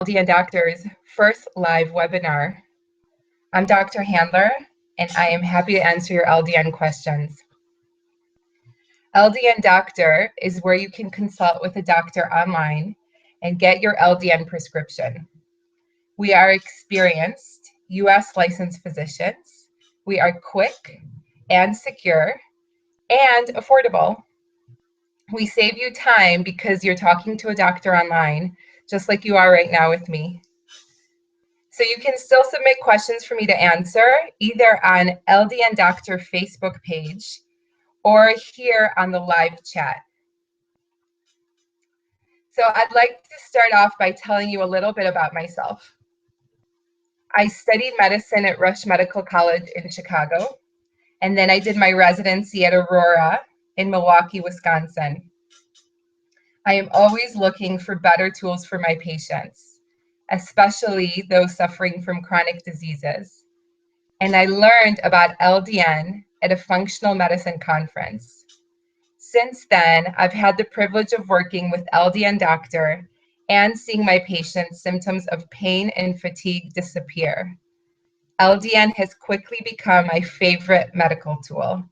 LDN Doctor's first live webinar. I'm Dr. Handler, and I am happy to answer your LDN questions. LDN Doctor is where you can consult with a doctor online and get your LDN prescription. We are experienced US licensed physicians. We are quick and secure and affordable. We save you time because you're talking to a doctor online, just like you are right now with me. So you can still submit questions for me to answer either on LDN Doctor Facebook page or here on the live chat. So I'd like to start off by telling you a little bit about myself. I studied medicine at Rush Medical College in Chicago, and then I did my residency at Aurora in Milwaukee, Wisconsin. I am always looking for better tools for my patients, especially those suffering from chronic diseases. And I learned about LDN at a functional medicine conference. Since then, I've had the privilege of working with LDN Doctor and seeing my patients' symptoms of pain and fatigue disappear. LDN has quickly become my favorite medical tool.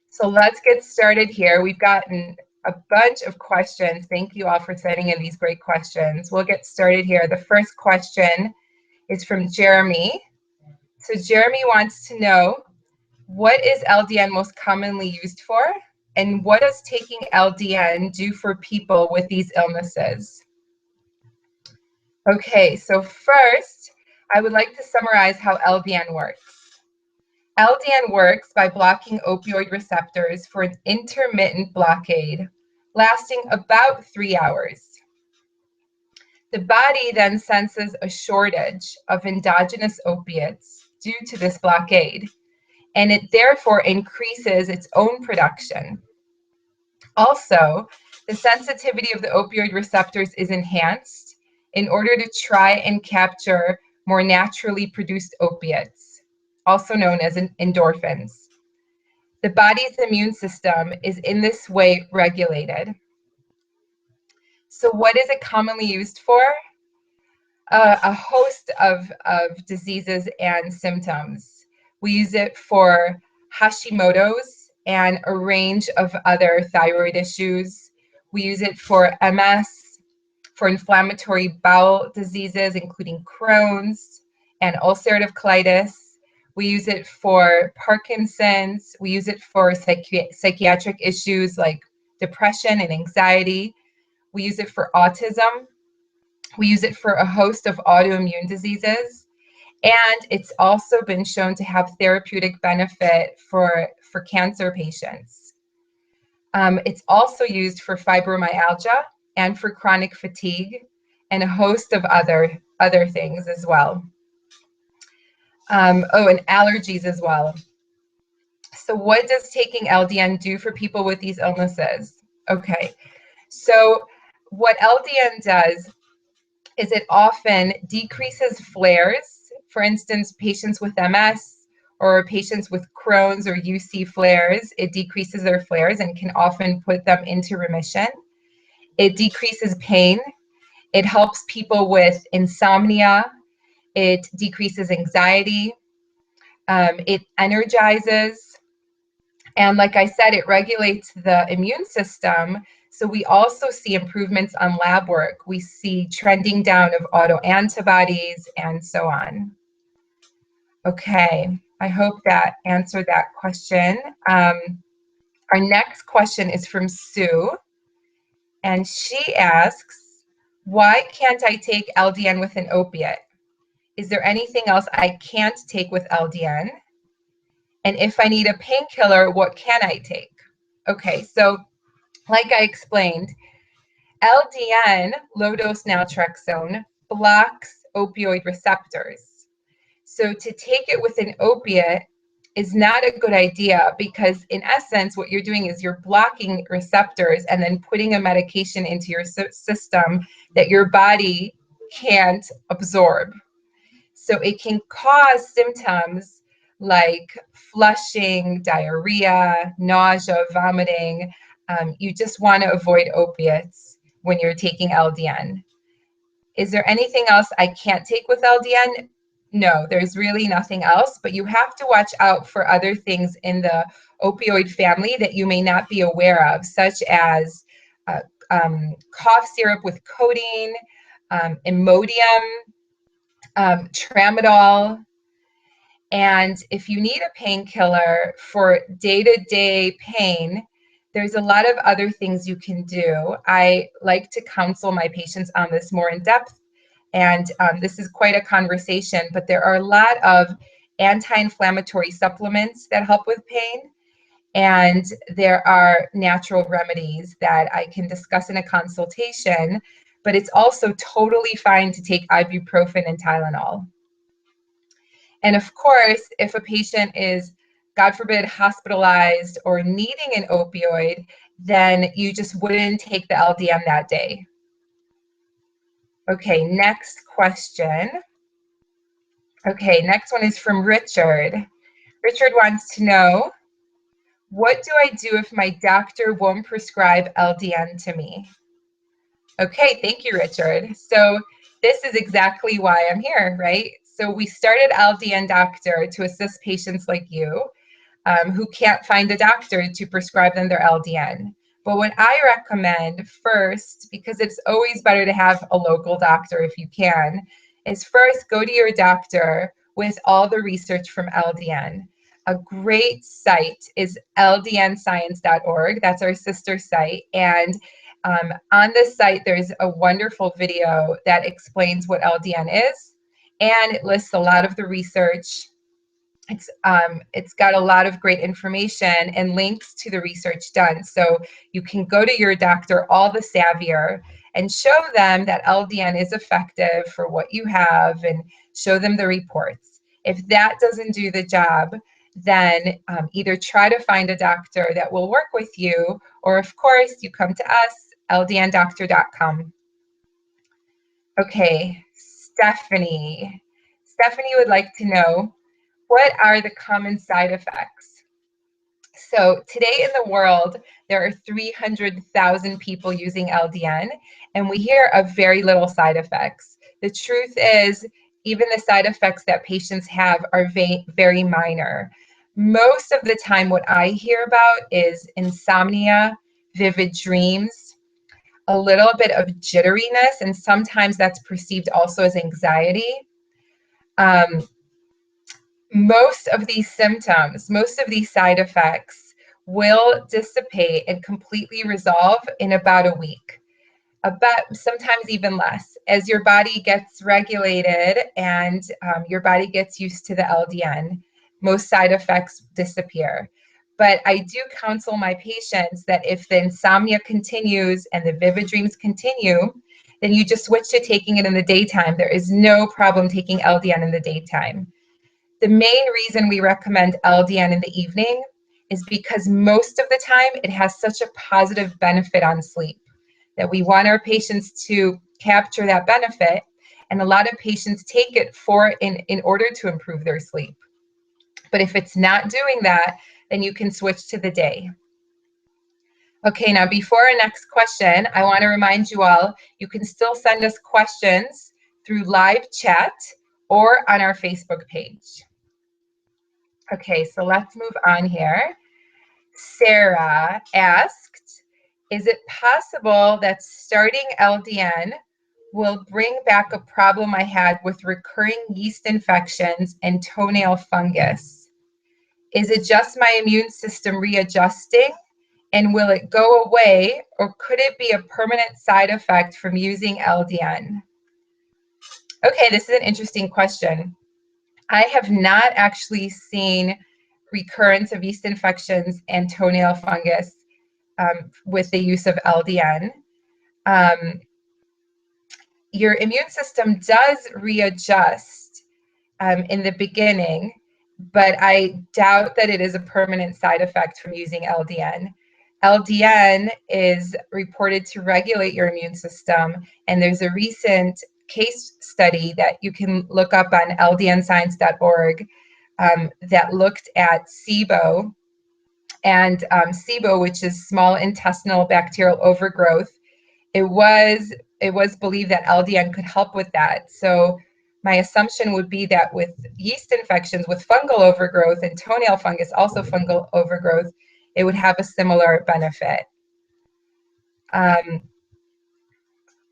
So let's get started here. We've gotten a bunch of questions. Thank you all for sending in these great questions. We'll get started here. The first question is from Jeremy. So Jeremy wants to know, what is LDN most commonly used for? And what does taking LDN do for people with these illnesses? Okay, so first, I would like to summarize how LDN works. LDN works by blocking opioid receptors for an intermittent blockade, lasting about 3 hours. The body then senses a shortage of endogenous opiates due to this blockade, and it therefore increases its own production. Also, the sensitivity of the opioid receptors is enhanced in order to try and capture more naturally produced opiates, also known as endorphins. The body's immune system is in this way regulated. So what is it commonly used for? A host of diseases and symptoms. We use it for Hashimoto's and a range of other thyroid issues. We use it for MS, for inflammatory bowel diseases, including Crohn's and ulcerative colitis. We use it for Parkinson's. We use it for psychiatric issues like depression and anxiety. We use it for autism. We use it for a host of autoimmune diseases. And it's also been shown to have therapeutic benefit for cancer patients. It's also used for fibromyalgia and for chronic fatigue and a host of other things as well. And allergies as well. So what does taking LDN do for people with these illnesses? Okay, so what LDN does is it often decreases flares. For instance, patients with MS or patients with Crohn's or UC flares, it decreases their flares and can often put them into remission. It decreases pain. It helps people with insomnia. It decreases anxiety. It energizes. And like I said, it regulates the immune system. So we also see improvements on lab work. We see trending down of autoantibodies and so on. Okay, I hope that answered that question. Our next question is from Sue. And she asks, why can't I take LDN with an opiate? Is there anything else I can't take with LDN? And if I need a painkiller, what can I take? Okay, so like I explained, LDN, low-dose naltrexone, blocks opioid receptors. So to take it with an opiate is not a good idea because in essence, what you're doing is you're blocking receptors and then putting a medication into your system that your body can't absorb. So it can cause symptoms like flushing, diarrhea, nausea, vomiting. You just want to avoid opiates when you're taking LDN. Is there anything else I can't take with LDN? No, there's really nothing else, but you have to watch out for other things in the opioid family that you may not be aware of, such as cough syrup with codeine, Imodium, tramadol. And if you need a painkiller for day-to-day pain, there's a lot of other things you can do. I like to counsel my patients on this more in depth, and this is quite a conversation, but there are a lot of anti-inflammatory supplements that help with pain, and there are natural remedies that I can discuss in a consultation, but it's also totally fine to take ibuprofen and Tylenol. And of course, if a patient is, God forbid, hospitalized or needing an opioid, then you just wouldn't take the LDN that day. Okay, next question. Okay, next one is from Richard. Richard wants to know, what do I do if my doctor won't prescribe LDN to me? Okay, thank you, Richard. So this is exactly why I'm here, right? So we started LDN Doctor to assist patients like you who can't find a doctor to prescribe them their LDN. But what I recommend first, because it's always better to have a local doctor if you can, is first go to your doctor with all the research from LDN. A great site is ldnscience.org. That's our sister site. And on this site, there's a wonderful video that explains what LDN is, and it lists a lot of the research. It's got a lot of great information and links to the research done. So you can go to your doctor all the savvier and show them that LDN is effective for what you have and show them the reports. If that doesn't do the job, then either try to find a doctor that will work with you, or of course you come to us, ldndoctor.com. Okay, Stephanie. Stephanie would like to know, what are the common side effects? So today in the world, there are 300,000 people using LDN, and we hear of very little side effects. The truth is, even the side effects that patients have are very minor. Most of the time, what I hear about is insomnia, vivid dreams, a little bit of jitteriness, and sometimes that's perceived also as anxiety. Most of these symptoms, most of these side effects will dissipate and completely resolve in about a week, about sometimes even less, as your body gets regulated and your body gets used to the LDN. Most side effects disappear. But I do counsel my patients that if the insomnia continues and the vivid dreams continue, then you just switch to taking it in the daytime. There is no problem taking LDN in the daytime. The main reason we recommend LDN in the evening is because most of the time it has such a positive benefit on sleep that we want our patients to capture that benefit. And a lot of patients take it in order to improve their sleep. But if it's not doing that, then you can switch to the day. Okay, now before our next question, I want to remind you all, you can still send us questions through live chat or on our Facebook page. Okay, so let's move on here. Sarah asked, is it possible that starting LDN will bring back a problem I had with recurring yeast infections and toenail fungus? Is it just my immune system readjusting, and will it go away, or could it be a permanent side effect from using LDN? Okay, this is an interesting question. I have not actually seen recurrence of yeast infections and toenail fungus with the use of LDN. Your immune system does readjust in the beginning, but I doubt that it is a permanent side effect from using LDN. LDN is reported to regulate your immune system, and there's a recent case study that you can look up on ldnscience.org that looked at SIBO, and SIBO, which is small intestinal bacterial overgrowth. It was it was believed that LDN could help with that. So my assumption would be that with yeast infections, with fungal overgrowth and toenail fungus, also fungal overgrowth, it would have a similar benefit.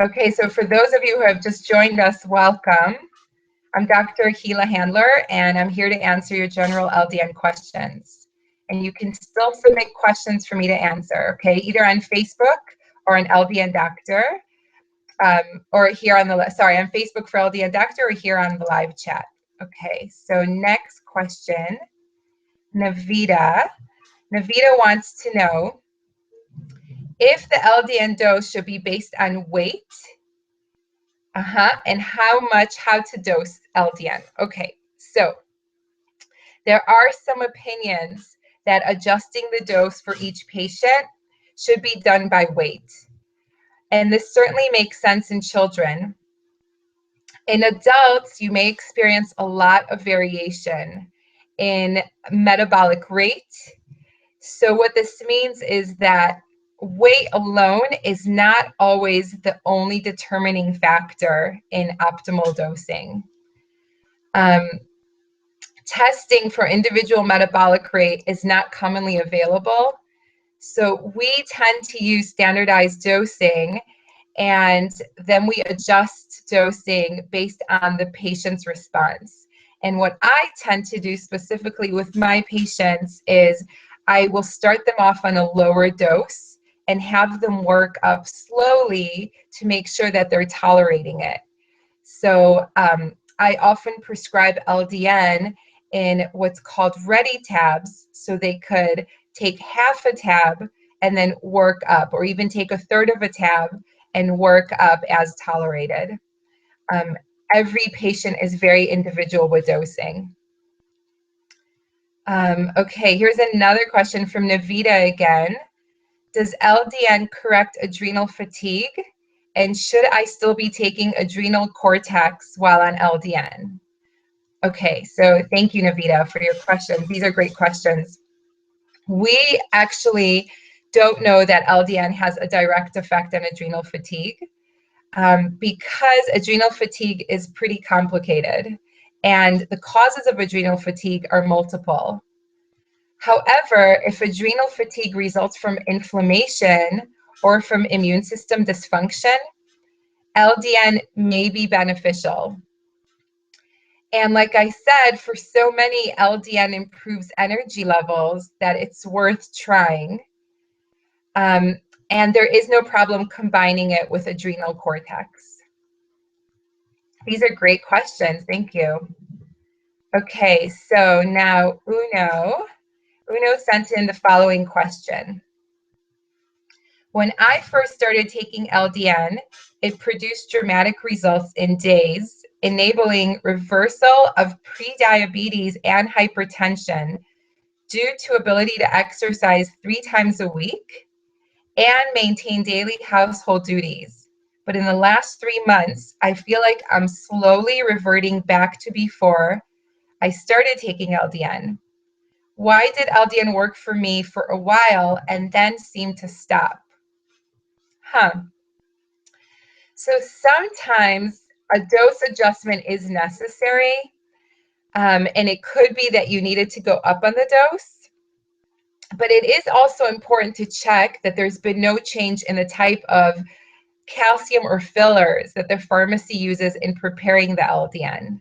Okay, so for those of you who have just joined us, welcome. I'm Dr. Handler, and I'm here to answer your general LDN questions. And you can still submit questions for me to answer, okay, either on Facebook or on LDN Doctor, or here on the, sorry, on Facebook for LDN Doctor or here on the live chat. Okay, so next question, Navita. Navita wants to know if the LDN dose should be based on weight, and how to dose LDN. Okay, so there are some opinions that adjusting the dose for each patient should be done by weight. And this certainly makes sense in children. In adults, you may experience a lot of variation in metabolic rate. So what this means is that weight alone is not always the only determining factor in optimal dosing. Testing for individual metabolic rate is not commonly available. So we tend to use standardized dosing, and then we adjust dosing based on the patient's response. And what I tend to do specifically with my patients is I will start them off on a lower dose and have them work up slowly to make sure that they're tolerating it. So I often prescribe LDN in what's called ready tabs, so they could take half a tab and then work up, or even take a third of a tab and work up as tolerated. Every patient is very individual with dosing. Okay, here's another question from Navita again. Does LDN correct adrenal fatigue? And should I still be taking adrenal cortex while on LDN? Okay, so thank you, Navita, for your questions. These are great questions. We actually don't know that LDN has a direct effect on adrenal fatigue because adrenal fatigue is pretty complicated, and the causes of adrenal fatigue are multiple. However, if adrenal fatigue results from inflammation or from immune system dysfunction, LDN may be beneficial. And like I said, for so many, LDN improves energy levels that it's worth trying. And there is no problem combining it with adrenal cortex. These are great questions. Thank you. Okay, so now Uno sent in the following question. When I first started taking LDN, it produced dramatic results in days, enabling reversal of prediabetes and hypertension due to ability to exercise 3 times a week and maintain daily household duties. But in the last 3 months, I feel like I'm slowly reverting back to before I started taking LDN. Why did LDN work for me for a while and then seem to stop? So sometimes a dose adjustment is necessary, and it could be that you needed to go up on the dose, but it is also important to check that there's been no change in the type of calcium or fillers that the pharmacy uses in preparing the LDN.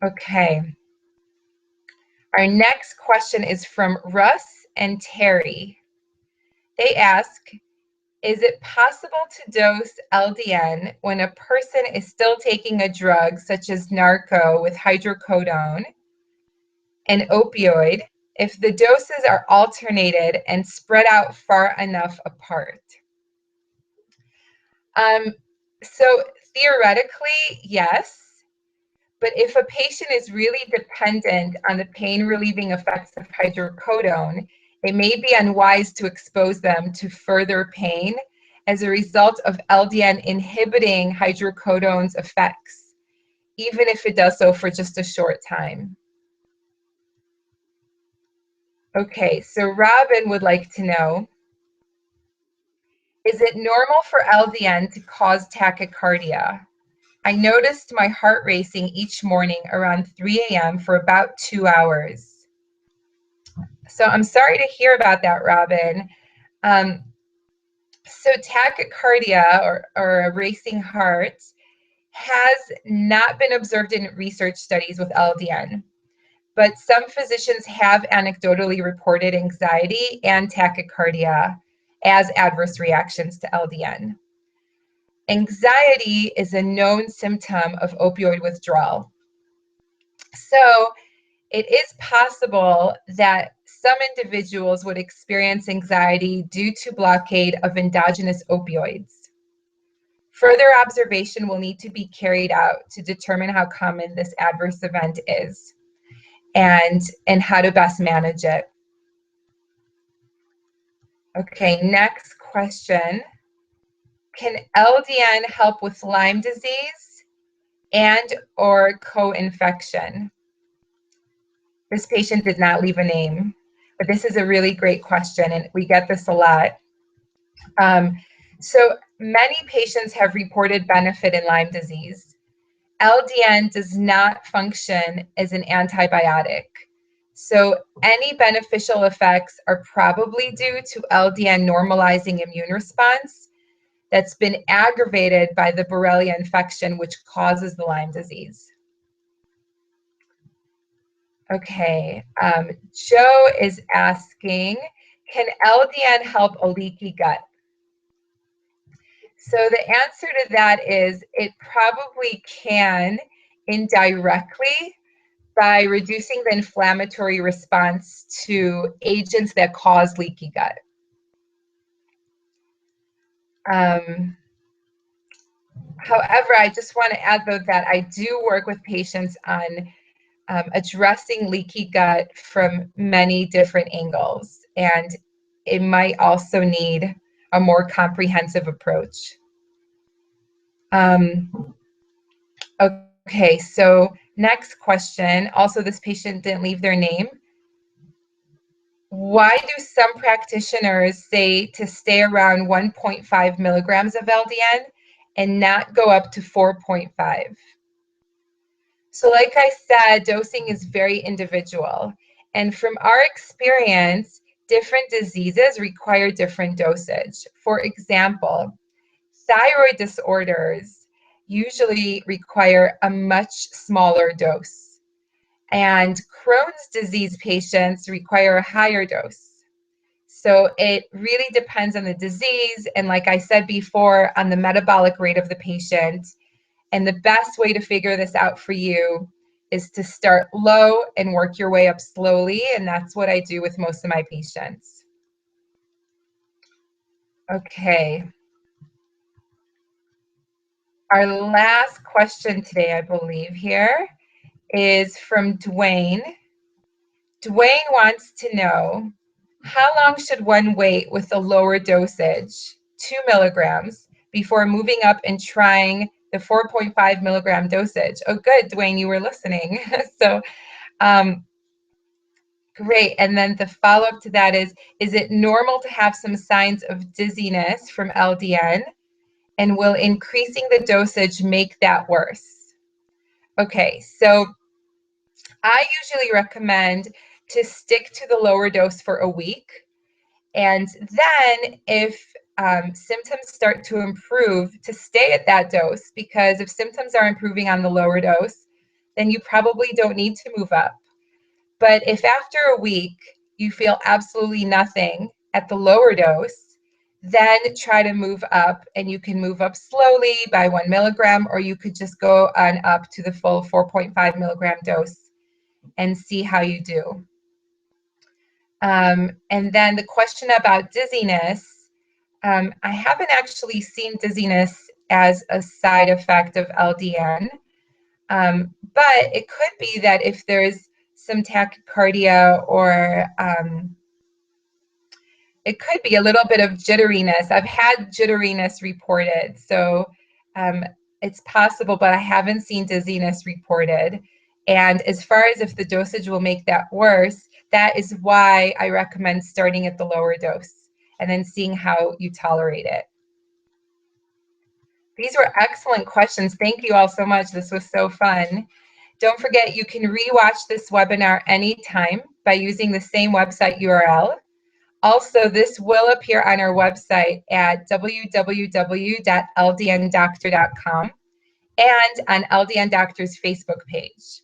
Okay. Our next question is from Russ and Terry. They ask, is it possible to dose LDN when a person is still taking a drug such as narco with hydrocodone, an opioid, if the doses are alternated and spread out far enough apart? So theoretically, yes. But if a patient is really dependent on the pain relieving effects of hydrocodone, it may be unwise to expose them to further pain as a result of LDN inhibiting hydrocodone's effects, even if it does so for just a short time. Okay, so Robin would like to know, Is it normal for LDN to cause tachycardia? I noticed my heart racing each morning around 3 a.m. for about 2 hours. So I'm sorry to hear about that, Robin. So tachycardia, or a racing heart, has not been observed in research studies with LDN, but some physicians have anecdotally reported anxiety and tachycardia as adverse reactions to LDN. Anxiety is a known symptom of opioid withdrawal. So it is possible that some individuals would experience anxiety due to blockade of endogenous opioids. Further observation will need to be carried out to determine how common this adverse event is and how to best manage it. Okay, next question. Can LDN help with Lyme disease and or co-infection? This patient did not leave a name, but this is a really great question, and we get this a lot. So many patients have reported benefit in Lyme disease. LDN does not function as an antibiotic. So any beneficial effects are probably due to LDN normalizing immune response that's been aggravated by the Borrelia infection, which causes the Lyme disease. Okay, Joe is asking, can LDN help a leaky gut? So the answer to that is it probably can indirectly by reducing the inflammatory response to agents that cause leaky gut. However, I just want to add, though, that I do work with patients on addressing leaky gut from many different angles, and it might also need a more comprehensive approach. Okay, so next question. Also, this patient didn't leave their name. Why do some practitioners say to stay around 1.5 milligrams of LDN and not go up to 4.5? So like I said, dosing is very individual. And from our experience, different diseases require different dosage. For example, thyroid disorders usually require a much smaller dose. And Crohn's disease patients require a higher dose. So it really depends on the disease. And like I said before, on the metabolic rate of the patient. And the best way to figure this out for you is to start low and work your way up slowly. And that's what I do with most of my patients. Okay. Our last question today, I believe here, is from Dwayne. Dwayne wants to know, how long should one wait with a lower dosage, 2 milligrams, before moving up and trying the 4.5 milligram dosage? Oh, good, Dwayne, you were listening. So great. And then the follow-up to that is it normal to have some signs of dizziness from LDN? And will increasing the dosage make that worse? Okay, so I usually recommend to stick to the lower dose for a week. And then if symptoms start to improve, to stay at that dose, because if symptoms are improving on the lower dose, then you probably don't need to move up. But if after a week you feel absolutely nothing at the lower dose, then try to move up, and you can move up slowly by 1 milligram, or you could just go on up to the full 4.5 milligram dose and see how you do. And then the question about dizziness, I haven't actually seen dizziness as a side effect of LDN, but it could be that if there's some tachycardia, or it could be a little bit of jitteriness. I've had jitteriness reported, so it's possible, but I haven't seen dizziness reported. And as far as if the dosage will make that worse, that is why I recommend starting at the lower dose and then seeing how you tolerate it. These were excellent questions. Thank you all so much. This was so fun. Don't forget, you can rewatch this webinar anytime by using the same website URL. Also, this will appear on our website at www.ldndoctor.com and on LDN Doctor's Facebook page.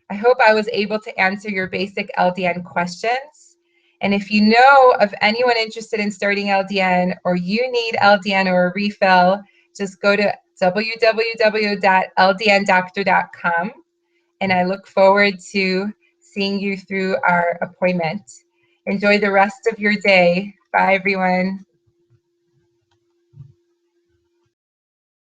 I hope I was able to answer your basic LDN questions. And if you know of anyone interested in starting LDN or you need LDN or a refill, just go to www.ldndoctor.com. And I look forward to seeing you through our appointment. Enjoy the rest of your day. Bye, everyone.